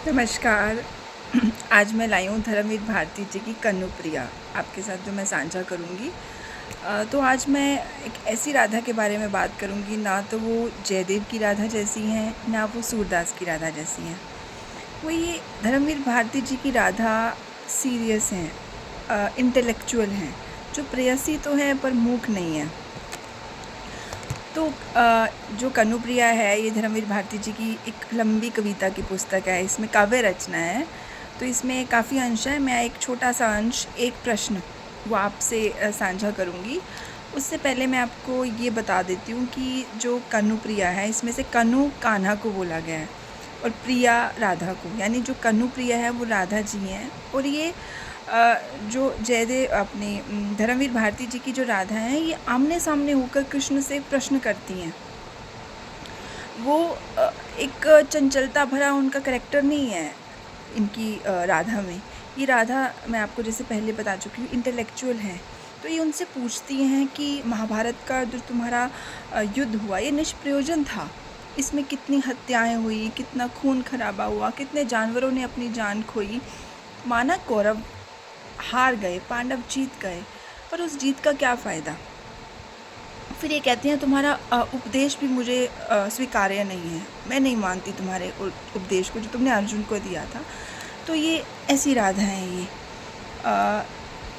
नमस्कार। आज मैं लाई हूँ धर्मवीर भारती जी की कन्नुप्रिया आपके साथ जो मैं साझा करूँगी। तो आज मैं एक ऐसी राधा के बारे में बात करूँगी, ना तो वो जयदेव की राधा जैसी हैं, ना वो सूरदास की राधा जैसी हैं। वो ये धर्मवीर भारती जी की राधा सीरियस हैं, इंटेलेक्चुअल हैं, जो प्रेयसी तो हैं पर मूक नहीं हैं। तो जो कन्नुप्रिया है ये धर्मवीर भारती जी की एक लंबी कविता की पुस्तक है। इसमें काव्य रचना है, तो इसमें काफ़ी अंश है। मैं एक छोटा सा अंश, एक प्रश्न वो आपसे साझा करूँगी। उससे पहले मैं आपको ये बता देती हूँ कि जो कन्नुप्रिया है, इसमें से कन्नु कान्हा को बोला गया है और प्रिया राधा को, यानी जो कन्नुप्रिया है वो राधा जी हैं। और ये जो जयदेव अपने धर्मवीर भारती जी की जो राधा हैं, ये आमने सामने होकर कृष्ण से प्रश्न करती हैं। वो एक चंचलता भरा उनका करैक्टर नहीं है इनकी राधा में। ये राधा, मैं आपको जैसे पहले बता चुकी हूँ, इंटेलेक्चुअल हैं। तो ये उनसे पूछती हैं कि महाभारत का जो तुम्हारा युद्ध हुआ ये निष्प्रयोजन था, इसमें कितनी हत्याएं हुई, कितना खून खराबा हुआ, कितने जानवरों ने अपनी जान खोई। माना कौरव हार गए, पांडव जीत गए, पर उस जीत का क्या फ़ायदा। फिर ये कहती हैं तुम्हारा उपदेश भी मुझे स्वीकार्य नहीं है, मैं नहीं मानती तुम्हारे उपदेश को जो तुमने अर्जुन को दिया था। तो ये ऐसी राधा हैं ये।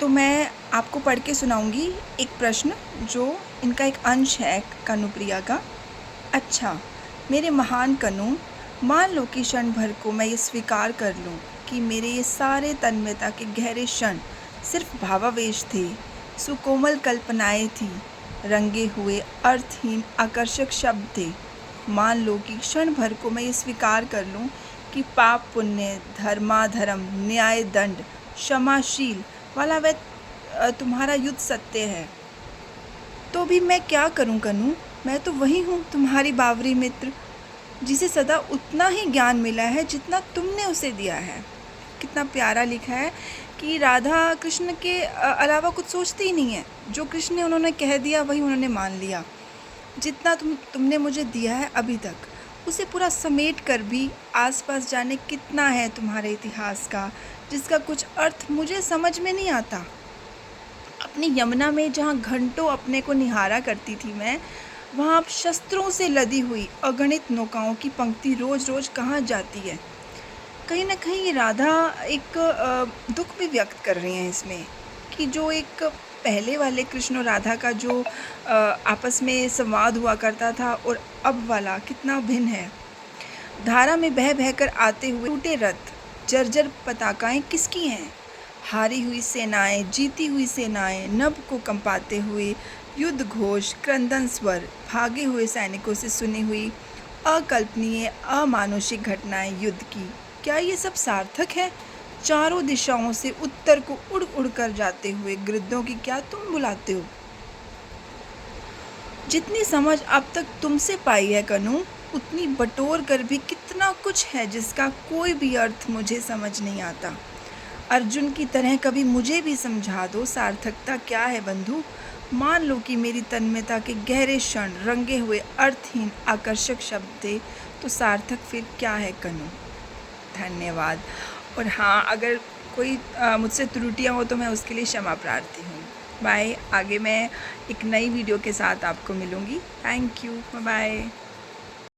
तो मैं आपको पढ़ के सुनाऊंगी एक प्रश्न, जो इनका एक अंश है कन्नुप्रिया का। अच्छा मेरे महान कन्नु, मान लो कि क्षण भर को मैं ये स्वीकार कर लूँ कि मेरे ये सारे तन्मयता के गहरे क्षण सिर्फ भावावेश थे, सुकोमल कल्पनाएं थी, रंगे हुए अर्थहीन आकर्षक शब्द थे। मान लो कि क्षण भर को मैं ये स्वीकार कर लूँ कि पाप पुण्य, धर्माधर्म, न्याय दंड, क्षमाशील वाला वह तुम्हारा युद्ध सत्य है, तो भी मैं क्या करूं कन्नू। मैं तो वही हूँ, तुम्हारी बावरी मित्र, जिसे सदा उतना ही ज्ञान मिला है जितना तुमने उसे दिया है। कितना प्यारा लिखा है कि राधा कृष्ण के अलावा कुछ सोचती ही नहीं है। जो कृष्ण ने उन्होंने कह दिया वही उन्होंने मान लिया। जितना तुमने मुझे दिया है अभी तक, उसे पूरा समेट कर भी आसपास जाने कितना है तुम्हारे इतिहास का, जिसका कुछ अर्थ मुझे समझ में नहीं आता। अपनी यमुना में जहाँ घंटों अपने को निहारा करती थी मैं, वहाँ अब शस्त्रों से लदी हुई अगणित नौकाओं की पंक्ति रोज़ रोज़ कहाँ जाती है। कहीं ना कहीं ये राधा एक दुख भी व्यक्त कर रही हैं इसमें, कि जो एक पहले वाले कृष्ण और राधा का जो आपस में संवाद हुआ करता था और अब वाला कितना भिन्न है। धारा में बह बहकर आते हुए टूटे रथ, जर्जर पताकाएं किसकी हैं। हारी हुई सेनाएं, जीती हुई सेनाएं, नभ को कंपाते हुए युद्ध घोष, क्रंदन स्वर, भागे हुए सैनिकों से सुनी हुई अकल्पनीय अमानुषिक घटनाएं युद्ध की, क्या ये सब सार्थक है। चारों दिशाओं से उत्तर को उड़ उड़ कर जाते हुए गृद्धों की क्या तुम बुलाते हो। जितनी समझ अब तक तुमसे पाई है कन्नू, उतनी बटोर कर भी कितना कुछ है जिसका कोई भी अर्थ मुझे समझ नहीं आता। अर्जुन की तरह कभी मुझे भी समझा दो, सार्थकता क्या है बंधु। मान लो कि मेरी तन्मयता के गहरे क्षण रंगे हुए अर्थहीन आकर्षक शब्द थे, तो सार्थक फिर क्या है कन्नू। धन्यवाद। और हाँ, अगर कोई मुझसे त्रुटियाँ हो तो मैं उसके लिए क्षमा प्रार्थी हूँ। बाय। आगे मैं एक नई वीडियो के साथ आपको मिलूँगी। Thank you. बाय।